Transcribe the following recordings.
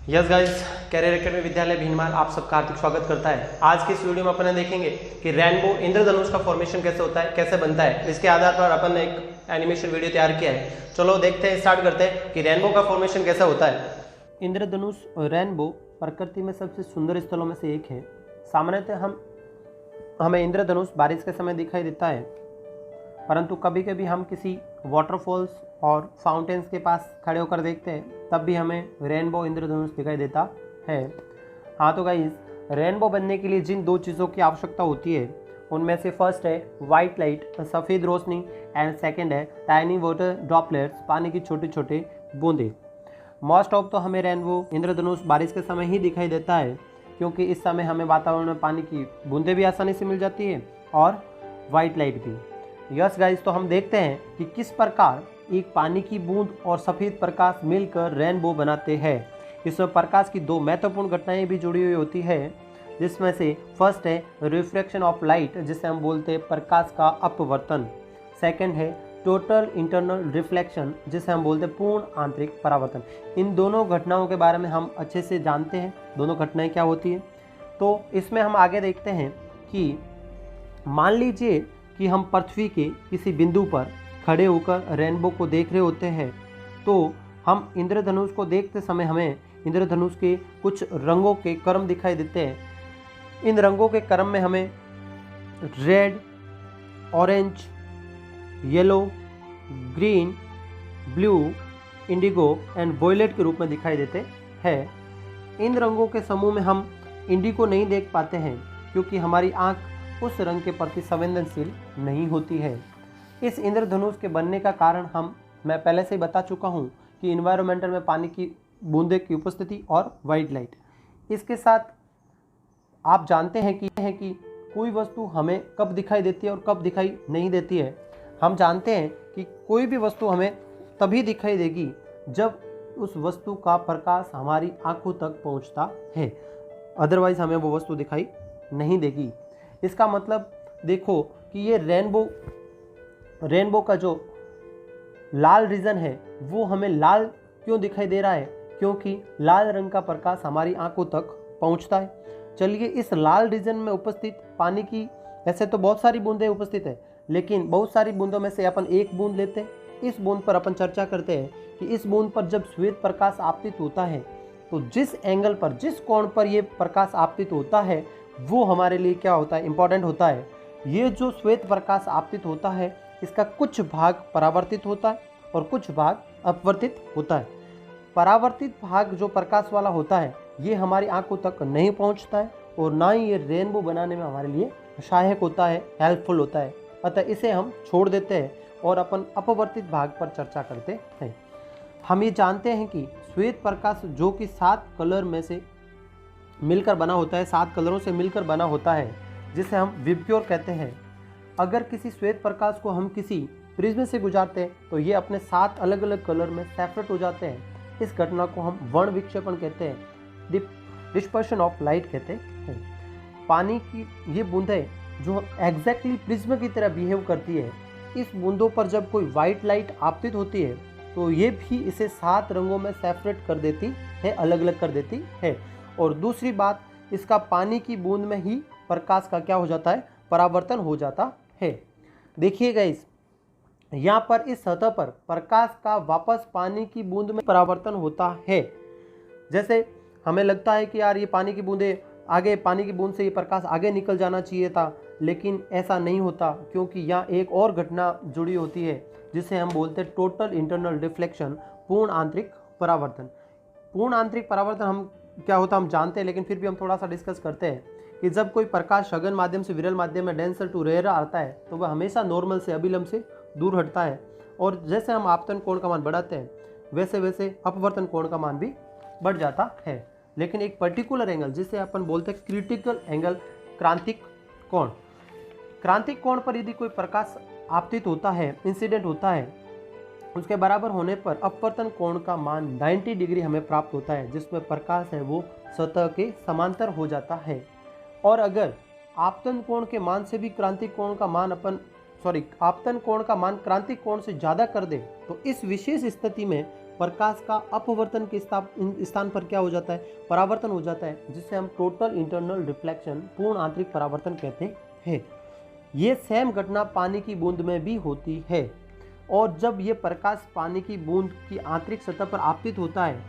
Yes guys, career academy विद्यालय भीनमाल आप सबका हार्दिक स्वागत करता है। आज की इस वीडियो में अपन देखेंगे कि रेनबो इंद्रधनुष का फॉर्मेशन कैसे होता है, कैसे बनता है। इसके आधार पर अपन ने एक एनिमेशन वीडियो तैयार किया है। चलो देखते हैं, स्टार्ट करते हैं कि रेनबो का फॉर्मेशन कैसा होता है। इंद्रधनुष और रेनबो प्रकृति में सबसे सुंदर स्थलों में से एक है। सामान्यतः हमें इंद्रधनुष बारिश के समय दिखाई देता है, परंतु कभी कभी हम किसी वाटरफॉल्स और फाउंटेन्स के पास खड़े होकर देखते हैं, तब भी हमें रेनबो इंद्रधनुष दिखाई देता है। हाँ तो गाइस, रेनबो बनने के लिए जिन दो चीज़ों की आवश्यकता होती है उनमें से फर्स्ट है वाइट लाइट, सफ़ेद रोशनी, एंड सेकंड है टाइनी वाटर ड्रॉपलेट्स, पानी की छोटे छोटे बूंदे। मोस्ट ऑफ तो हमें रेनबो इंद्रधनुष बारिश के समय ही दिखाई देता है, क्योंकि इस समय हमें वातावरण में पानी की बूंदें भी आसानी से मिल जाती है और वाइट लाइट भी। यस गाइस, तो हम देखते हैं कि किस प्रकार एक पानी की बूंद और सफ़ेद प्रकाश मिलकर रेनबो बनाते हैं। इसमें प्रकाश की दो महत्वपूर्ण घटनाएं भी जुड़ी हुई होती है, जिसमें से फर्स्ट है रिफ्रैक्शन ऑफ लाइट, जिसे हम बोलते हैं प्रकाश का अपवर्तन। सेकंड है टोटल इंटरनल रिफ्लेक्शन, जिसे हम बोलते हैं पूर्ण आंतरिक परावर्तन। इन दोनों घटनाओं के बारे में हम अच्छे से जानते हैं, दोनों घटनाएं क्या होती हैं। तो इसमें हम आगे देखते हैं कि मान लीजिए कि हम पृथ्वी के किसी बिंदु पर खड़े होकर रेनबो को देख रहे होते हैं, तो हम इंद्रधनुष को देखते समय हमें इंद्रधनुष के कुछ रंगों के क्रम दिखाई देते हैं। इन रंगों के क्रम में हमें red, orange, yellow, green, blue, indigo and violet के रूप में दिखाई देते हैं। इन रंगों के समूह में हम इंडिगो नहीं देख पाते हैं, क्योंकि हमारी आँख उस रंग के प्रति संवेदनशील नहीं होती है। इस इंद्रधनुष के बनने का कारण मैं पहले से ही बता चुका हूँ कि इन्वायरमेंटल में पानी की बूंदे की उपस्थिति और वाइट लाइट। इसके साथ आप जानते हैं कि कोई वस्तु हमें कब दिखाई देती है और कब दिखाई नहीं देती है। हम जानते हैं कि कोई भी वस्तु हमें तभी दिखाई देगी जब उस वस्तु का प्रकाश हमारी आंखों तक पहुंचता है, अदरवाइज हमें वो वस्तु दिखाई नहीं देगी। इसका मतलब देखो कि ये रेनबो का जो लाल रीजन है वो हमें लाल क्यों दिखाई दे रहा है, क्योंकि लाल रंग का प्रकाश हमारी आंखों तक पहुंचता है। चलिए, इस लाल रीजन में उपस्थित पानी की ऐसे तो बहुत सारी बूंदें उपस्थित है, लेकिन बहुत सारी बूंदों में से अपन एक बूंद लेते हैं। इस बूंद पर अपन चर्चा करते हैं कि इस बूंद पर जब श्वेत प्रकाश आपतित होता है, तो जिस एंगल पर, जिस कोण पर ये प्रकाश आपतित होता है वो हमारे लिए क्या होता है, इंपॉर्टेंट होता है। ये जो श्वेत प्रकाश आपतित होता है, इसका कुछ भाग परावर्तित होता है और कुछ भाग अपवर्तित होता है। परावर्तित भाग जो प्रकाश वाला होता है ये हमारी आंखों तक नहीं पहुंचता है और ना ही ये रेनबो बनाने में हमारे लिए सहायक होता है, हेल्पफुल होता है। अतः इसे हम छोड़ देते हैं और अपन अपवर्तित भाग पर चर्चा करते हैं। हम ये जानते हैं कि श्वेत प्रकाश जो कि 7 कलर में से मिलकर बना होता है, 7 कलरों से मिलकर बना होता है, जिसे हम विबग्योर कहते हैं। अगर किसी श्वेत प्रकाश को हम किसी प्रिज्म से गुजारते हैं तो ये अपने 7 अलग अलग कलर में सेपरेट हो जाते हैं। इस घटना को हम वर्ण विक्षेपण कहते हैं, डिस्पर्शन ऑफ लाइट कहते हैं। पानी की ये बूंदें जो एग्जैक्टली प्रिज्म की तरह बिहेव करती है, इस बूंदों पर जब कोई वाइट लाइट आपतित होती है तो ये भी इसे 7 रंगों में सेपरेट कर देती है, अलग अलग कर देती है। और दूसरी बात, इसका पानी की बूंद में ही प्रकाश का क्या हो जाता है, परावर्तन हो जाता है। देखिएगा, यहाँ पर इस सतह पर प्रकाश का वापस पानी की बूंद में परावर्तन होता है। जैसे हमें लगता है कि यार ये पानी की बूंदें आगे, पानी की बूंद से ये प्रकाश आगे निकल जाना चाहिए था, लेकिन ऐसा नहीं होता, क्योंकि यहाँ एक और घटना जुड़ी होती है जिसे हम बोलते हैं टोटल इंटरनल रिफ्लेक्शन, पूर्ण आंतरिक परावर्तन। पूर्ण आंतरिक परावर्तन हम क्या होता हम जानते हैं, लेकिन फिर भी हम थोड़ा सा डिस्कस करते हैं कि जब कोई प्रकाश सघन माध्यम से विरल माध्यम में डेंसर टू रेयर आता है तो वह हमेशा नॉर्मल से, अभिलंब से दूर हटता है। और जैसे हम आपतन कोण का मान बढ़ाते हैं वैसे वैसे अपवर्तन कोण का मान भी बढ़ जाता है। लेकिन एक पर्टिकुलर एंगल जिसे अपन बोलते हैं क्रिटिकल एंगल, क्रांतिक कोण, क्रांतिक कोण पर यदि कोई प्रकाश आपतित होता है, इंसिडेंट होता है, उसके बराबर होने पर अपवर्तन कोण का मान 90 डिग्री हमें प्राप्त होता है, जिसमें प्रकाश है वो सतह के समांतर हो जाता है। और अगर आपतन कोण के मान से भी क्रांतिक कोण का मान अपन आपतन कोण का मान क्रांतिक कोण से ज्यादा कर दे तो इस विशेष स्थिति में प्रकाश का अपवर्तन के स्थान पर क्या हो जाता है, परावर्तन हो जाता है, जिसे हम टोटल इंटरनल रिफ्लेक्शन, पूर्ण आंतरिक परावर्तन कहते हैं। ये सेम घटना पानी की बूंद में भी होती है, और जब ये प्रकाश पानी की बूंद की आंतरिक सतह पर आपतित होता है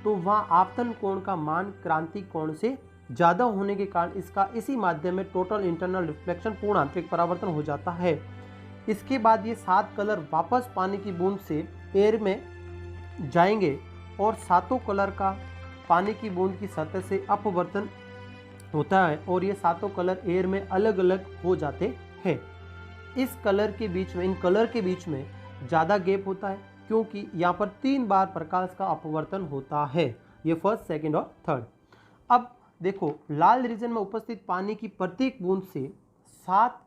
तो वहाँ आपतन कोण का मान क्रांतिक कोण से ज़्यादा होने के कारण इसका इसी माध्यम में टोटल इंटरनल रिफ्लेक्शन, पूर्ण आंतरिक परावर्तन हो जाता है। इसके बाद ये 7 कलर वापस पानी की बूंद से एयर में जाएंगे और 7 कलर का पानी की बूंद की सतह से अपवर्तन होता है और ये 7 कलर एयर में अलग अलग हो जाते हैं। इस कलर के बीच में, इन कलर के बीच में ज़्यादा गैप होता है क्योंकि यहाँ पर 3 बार प्रकाश का अपवर्तन होता है, ये फर्स्ट, सेकंड और थर्ड। अब देखो, लाल रीजन में उपस्थित पानी की प्रत्येक बूंद से 7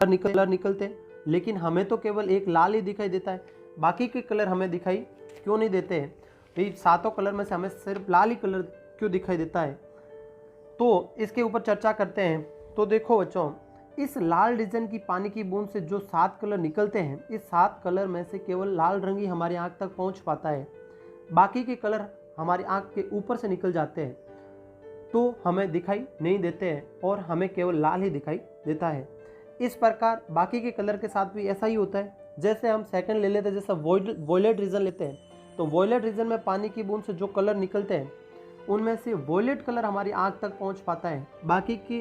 कलर निकलते हैं, लेकिन हमें तो केवल एक लाल ही दिखाई देता है, बाकी के कलर हमें दिखाई क्यों नहीं देते हैं भाई? 7 कलर में से हमें सिर्फ लाल ही कलर क्यों दिखाई देता है? तो इसके ऊपर चर्चा करते हैं। तो देखो बच्चों, इस लाल रीजन की पानी की बूंद से जो 7 कलर निकलते हैं, इस 7 कलर में से केवल लाल रंग ही हमारी आंख तक पहुंच पाता है, बाकी के कलर हमारी आंख के ऊपर से निकल जाते हैं तो हमें दिखाई नहीं देते हैं और हमें केवल लाल ही दिखाई देता है। इस प्रकार बाकी के कलर के साथ भी ऐसा ही होता है। जैसे हम सेकंड ले लेते हैं, जैसे वॉयलेट रीजन लेते हैं, तो वॉयलेट रीजन में पानी की बूंद से जो कलर निकलते हैं उनमें से वॉयलेट कलर हमारी आंख तक पहुंच पाता है, बाकी के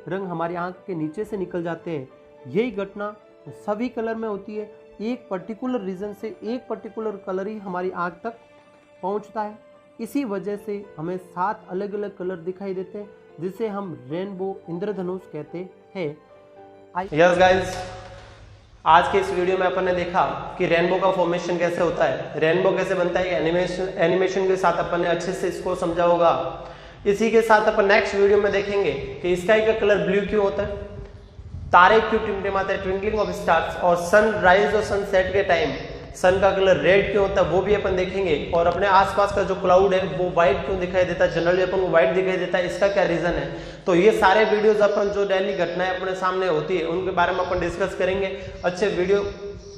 रंग हमारी आंख के नीचे से निकल जाते हैं। यही घटना सभी कलर में होती है, एक पर्टिकुलर रीजन से एक पर्टिकुलर कलर ही हमारी आंख तक पहुंचता है। इसी वजह से हमें 7 अलग अलग कलर दिखाई देते हैं, जिसे हम रेनबो, इंद्रधनुष कहते हैं। यस गाइस, आज के इस वीडियो में अपन ने देखा कि रेनबो का फॉर्मेशन कैसे होता है, रेनबो कैसे बनता है। एनिमेशन के साथ अपन ने अच्छे से इसको समझा होगा। इसी के साथ अपन नेक्स्ट वीडियो में देखेंगे कि स्काई का कलर ब्लू क्यों होता है, तारे क्यों टिमटिमाते हैं, ट्विंकलिंग ऑफ स्टार्स, और सनराइज और सनसेट के टाइम सन का कलर रेड क्यों होता है वो भी अपन देखेंगे। और अपने आसपास का जो क्लाउड है वो व्हाइट क्यों दिखाई देता है, जनरली अपन को व्हाइट दिखाई देता है, इसका क्या रीजन है। तो ये सारे वीडियोस अपन जो डेली घटनाएं अपने सामने होती है उनके बारे में अपन डिस्कस करेंगे। अच्छे वीडियो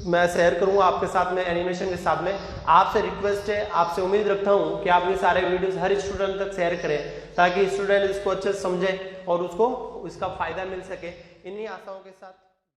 मैं शेयर करूंगा आपके साथ में, एनिमेशन के साथ में। आपसे रिक्वेस्ट है, आपसे उम्मीद रखता हूं कि आप ये सारे वीडियोस हर स्टूडेंट तक शेयर करें ताकि स्टूडेंट इसको अच्छे से समझे और उसको इसका फायदा मिल सके। इन्हीं आशाओं के साथ